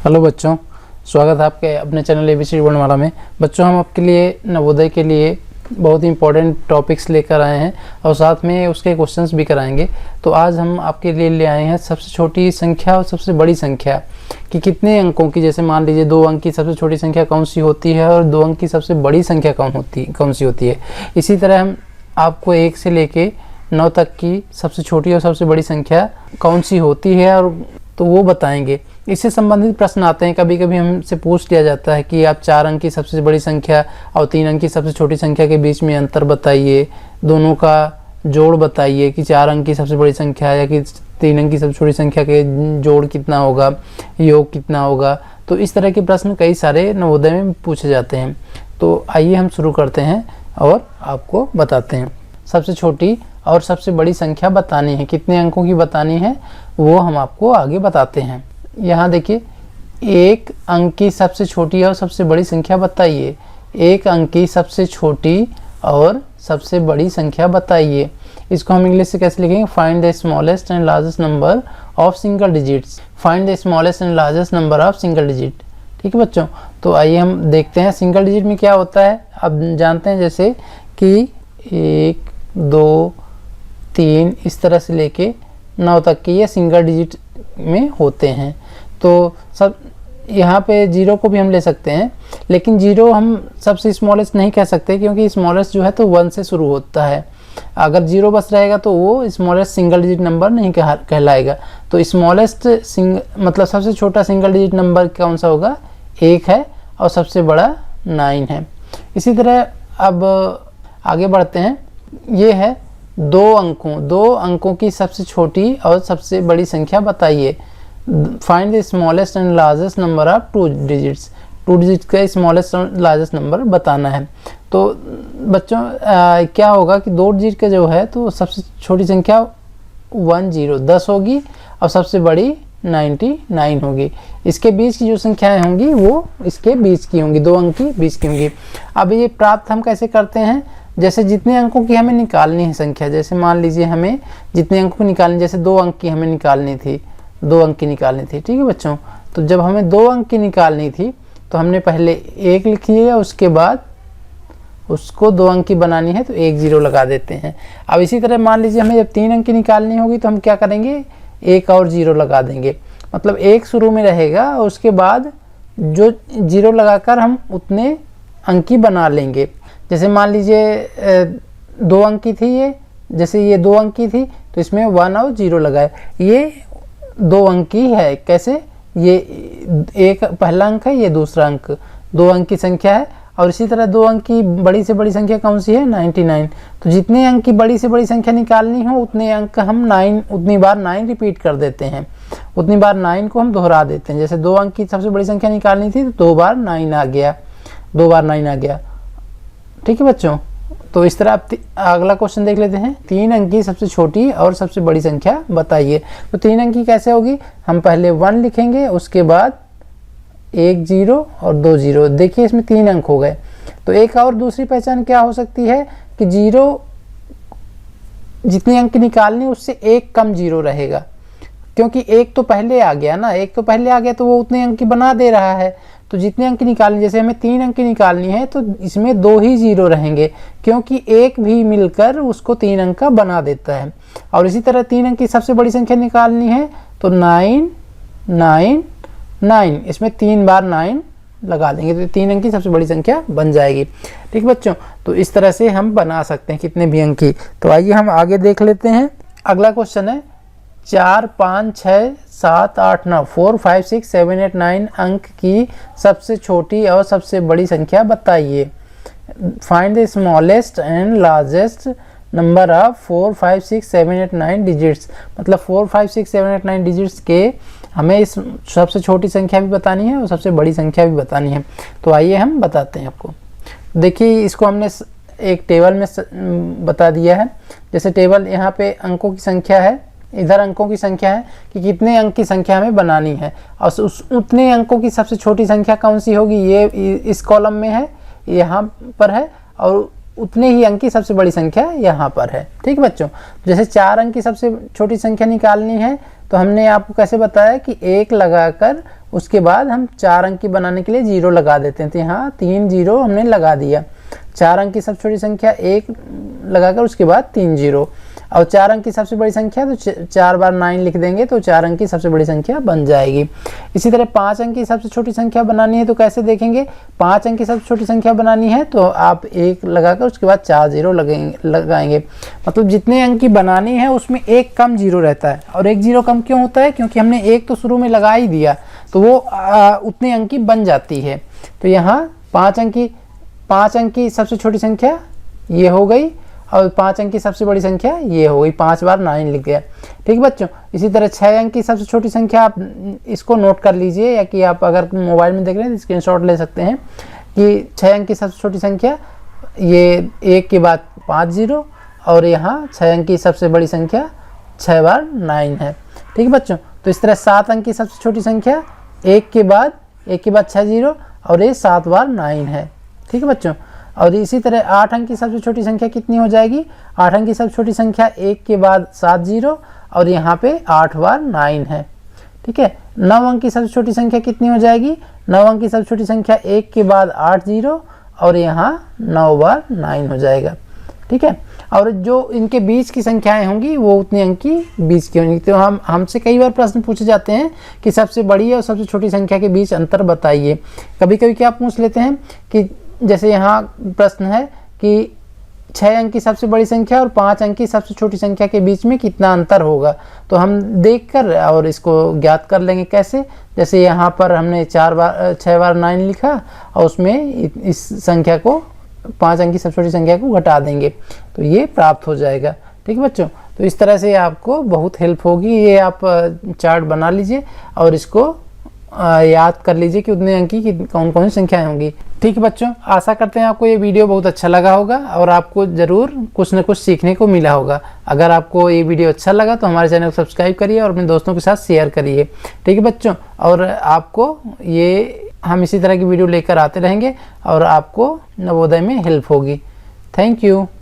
Hello बच्चों, स्वागत है आपके अपने चैनल एबीसी वर्णमाला में। बच्चों, हम आपके लिए नवोदय के लिए बहुत ही इंपॉर्टेंट टॉपिक्स लेकर आए हैं और साथ में उसके क्वेश्चंस भी कराएंगे। तो आज हम आपके लिए ले आए हैं सबसे छोटी संख्या और सबसे बड़ी संख्या कि कितने अंकों की, जैसे मान लीजिए 2 अंक की सबसे छोटी संख्या कौन सी होती है और 2 अंक की सबसे बड़ी संख्या कौन सी होती है। इसी तरह हम आपको 1 से लेके 9 तक की सबसे छोटी और सबसे बड़ी संख्या कौन सी होती है और तो वो बताएंगे। इससे संबंधित प्रश्न आते हैं, कभी कभी हमसे पूछ लिया जाता है कि आप 4 अंक की सबसे बड़ी संख्या और 3 अंक की सबसे छोटी संख्या के बीच में अंतर बताइए, दोनों का जोड़ बताइए कि 4 अंक की सबसे बड़ी संख्या या कि 3 अंक की सबसे छोटी संख्या के जोड़ कितना होगा, योग कितना होगा। तो इस तरह के प्रश्न कई सारे नवोदय में पूछे जाते हैं। तो आइए हम शुरू करते हैं और आपको बताते हैं। सबसे छोटी और सबसे बड़ी संख्या बतानी है, कितने अंकों की बतानी है वो हम आपको आगे बताते हैं। यहाँ देखिए, 1 अंक की सबसे छोटी और सबसे बड़ी संख्या बताइए। 1 अंक की सबसे छोटी और सबसे बड़ी संख्या बताइए। इसको हम इंग्लिश से कैसे लिखेंगे? Find the smallest and largest number of single digits. Find the smallest and largest number of single digit. ठीक है बच्चों, तो आइए हम देखते हैं सिंगल डिजिट में क्या होता है। अब जानते हैं जैसे कि 1, 2, 3 इस तरह से लेके 9 तक के ये सिंगल डिजिट में होते हैं। तो सब यहाँ पे 0 को भी हम ले सकते हैं, लेकिन 0 हम सबसे स्मॉलेस्ट नहीं कह सकते क्योंकि स्मॉलेस्ट जो है तो 1 से शुरू होता है। अगर 0 बस रहेगा तो वो स्मॉलेस्ट सिंगल डिजिट नंबर नहीं कहलाएगा। तो स्मॉलेस्ट मतलब सबसे छोटा सिंगल डिजिट नंबर कौन सा होगा? 1 है और सबसे बड़ा 9 है। इसी तरह अब आगे बढ़ते हैं। ये है 2 अंकों की सबसे छोटी और सबसे बड़ी संख्या बताइए। Find the smallest and largest number of 2 digits. 2 digit का स्मॉलेस्ट और लार्जेस्ट नंबर बताना है। तो बच्चों क्या होगा कि 2 डिजिट का जो है तो सबसे छोटी संख्या 10 होगी और सबसे बड़ी 99 होगी। इसके बीच की जो संख्याएं होंगी वो इसके बीच की होंगी, 2 अंक की बीच की होंगी। अब ये प्राप्त हम कैसे करते हैं? जैसे जितने अंकों की हमें निकालनी है संख्या, जैसे मान लीजिए हमें जितने अंकों की निकालनी, जैसे 2 अंक की हमें निकालनी थी, 2 अंक की निकालनी थी। ठीक है बच्चों, तो जब हमें 2 अंक की निकालनी थी तो हमने पहले 1 लिख लिया, उसके बाद उसको 2 अंक की बनानी है तो 1 0 लगा देते हैं। अब इसी तरह मान लीजिए हमें जब 3 अंक की निकालनी होगी तो हम क्या करेंगे? 1 और 0 लगा देंगे। मतलब 1 शुरू में रहेगा और उसके बाद जो 0 लगाकर हम उतने अंक की बना लेंगे। जैसे मान लीजिए 2 अंक की थी ये, जैसे ये 2 अंक की थी तो इसमें 1 और 0 लगाए, ये 2 अंक की है। कैसे? ये एक पहला अंक है, ये दूसरा अंक, 2 अंक की संख्या है। और इसी तरह 2 अंक की बड़ी से बड़ी संख्या कौन सी है? 99। तो जितने अंक की बड़ी से बड़ी संख्या निकालनी हो उतने अंक हम उतनी बार 9 रिपीट कर देते हैं, उतनी बार 9 को हम दोहरा देते हैं। जैसे 2 अंक की सबसे बड़ी संख्या निकालनी थी तो 2 बार 9 आ गया, 2 बार 9 आ गया। ठीक है बच्चों, तो इस तरह आप अगला क्वेश्चन देख लेते हैं। 3 अंक की सबसे छोटी और सबसे बड़ी संख्या बताइए। तो 3 अंक की कैसे होगी? हम पहले 1 लिखेंगे, उसके बाद 1 0 और 2 0। देखिए इसमें 3 अंक हो गए। तो एक और दूसरी पहचान क्या हो सकती है कि 0 जितनी अंक निकालनी उससे 1 कम 0 रहेगा, क्योंकि 1 तो पहले आ गया ना, 1 तो पहले आ गया तो वो उतने अंक की बना दे रहा है। तो जितने अंक निकालनी, जैसे हमें 3 अंक की निकालनी है तो इसमें 2 ही 0 रहेंगे, क्योंकि 1 भी मिलकर उसको 3 अंक का बना देता है। और इसी तरह 3 अंक की सबसे बड़ी संख्या निकालनी है तो 9 9 9, इसमें 3 बार 9 लगा देंगे तो 3 अंक की सबसे बड़ी संख्या बन जाएगी। ठीक बच्चों, तो इस तरह से हम बना सकते हैं कितने भी अंक की। तो आइए हम आगे देख लेते हैं। अगला क्वेश्चन है 4 5 6 7 8 9 4 5 6 7 8 9 अंक की सबसे छोटी और सबसे बड़ी संख्या बताइए। Find the smallest and largest number of 4 5 6 7 8 9 digits. मतलब 4 5 6 7 8 9 डिजिट्स के हमें इस सबसे छोटी संख्या भी बतानी है और सबसे बड़ी संख्या भी बतानी है। तो आइए हम बताते हैं आपको। देखिए इसको हमने एक टेबल में बता दिया है। जैसे टेबल यहाँ पे अंकों की संख्या है, इधर अंकों की संख्या है कि कितने अंक की संख्या हमें बनानी है और उतने अंकों की सबसे छोटी संख्या कौन सी होगी, ये इस कॉलम में है, यहाँ पर है, और उतने ही अंक की सबसे बड़ी संख्या यहाँ पर है। ठीक है बच्चों, जैसे 4 अंक की सबसे छोटी संख्या निकालनी है तो हमने आपको कैसे बताया कि 1 लगाकर उसके बाद हम 4 अंक की बनाने के लिए 0 लगा देते हैं। तो यहाँ 3 0 हमने लगा दिया। 4 अंक की सबसे छोटी संख्या 1 लगाकर उसके बाद 3 0, और 4 अंक की सबसे बड़ी संख्या तो 4 बार 9 लिख देंगे तो 4 अंक की सबसे बड़ी संख्या बन जाएगी। इसी तरह 5 अंक की सबसे छोटी संख्या बनानी है तो कैसे देखेंगे, 5 अंक की सबसे छोटी संख्या बनानी है तो आप 1 लगाकर उसके बाद 4 0 लगाएंगे। मतलब जितने अंक की बनानी है उसमें एक कम 0 रहता है, और एक 0 कम क्यों होता है, क्योंकि हमने 1 तो शुरू में लगा ही दिया तो वो उतने अंक की बन जाती है। तो यहाँ 5 अंक की सबसे छोटी संख्या ये हो गई, और 5 अंक की सबसे बड़ी संख्या ये हो गई। 5 बार 9 लिख गया। ठीक है बच्चों, इसी तरह 6 अंक की सबसे छोटी संख्या, आप इसको नोट कर लीजिए, या कि आप अगर मोबाइल में देख रहे हैं तो स्क्रीनशॉट ले सकते हैं कि 6 अंक की सबसे छोटी संख्या ये 1 के बाद 5 0, और यहाँ 6 अंक की सबसे बड़ी संख्या 6 बार 9 है। ठीक है बच्चों, तो इस तरह 7 अंक की सबसे छोटी संख्या 1 के बाद 6 0, और ये 7 बार 9 है। ठीक है बच्चों, और इसी तरह 8 अंक की सबसे छोटी संख्या कितनी हो जाएगी, 8 अंक की सबसे छोटी संख्या 1 के बाद 7 0, और यहाँ पे 8 बार 9 है। ठीक है, 9 अंक की सबसे छोटी संख्या कितनी हो जाएगी, 9 अंक की सबसे छोटी संख्या 1 के बाद 8 0, और यहाँ 9 बार 9 हो जाएगा। ठीक है, और जो इनके बीच की संख्याएं होंगी वो उतने अंक की बीच की होंगी। तो हमसे कई बार प्रश्न पूछे जाते हैं कि सबसे बड़ी और सबसे छोटी संख्या के बीच अंतर बताइए। कभी कभी क्या पूछ लेते हैं कि जैसे यहाँ प्रश्न है कि 6 अंक की सबसे बड़ी संख्या और 5 अंक की सबसे छोटी संख्या के बीच में कितना अंतर होगा, तो हम देखकर और इसको ज्ञात कर लेंगे। कैसे, जैसे यहाँ पर हमने 6 बार 9 लिखा और उसमें इस संख्या को 5 अंक की सबसे छोटी संख्या को घटा देंगे तो ये प्राप्त हो जाएगा। ठीक है बच्चों, तो इस तरह से आपको बहुत हेल्प होगी। ये आप चार्ट बना लीजिए और इसको याद कर लीजिए कि उतने अंक की कौन कौन सी संख्याएं होंगी। ठीक है बच्चों, आशा करते हैं आपको ये वीडियो बहुत अच्छा लगा होगा और आपको ज़रूर कुछ न कुछ सीखने को मिला होगा। अगर आपको ये वीडियो अच्छा लगा तो हमारे चैनल को सब्सक्राइब करिए और अपने दोस्तों के साथ शेयर करिए। ठीक है बच्चों, और आपको ये हम इसी तरह की वीडियो लेकर आते रहेंगे और आपको नवोदय में हेल्प होगी। Thank you.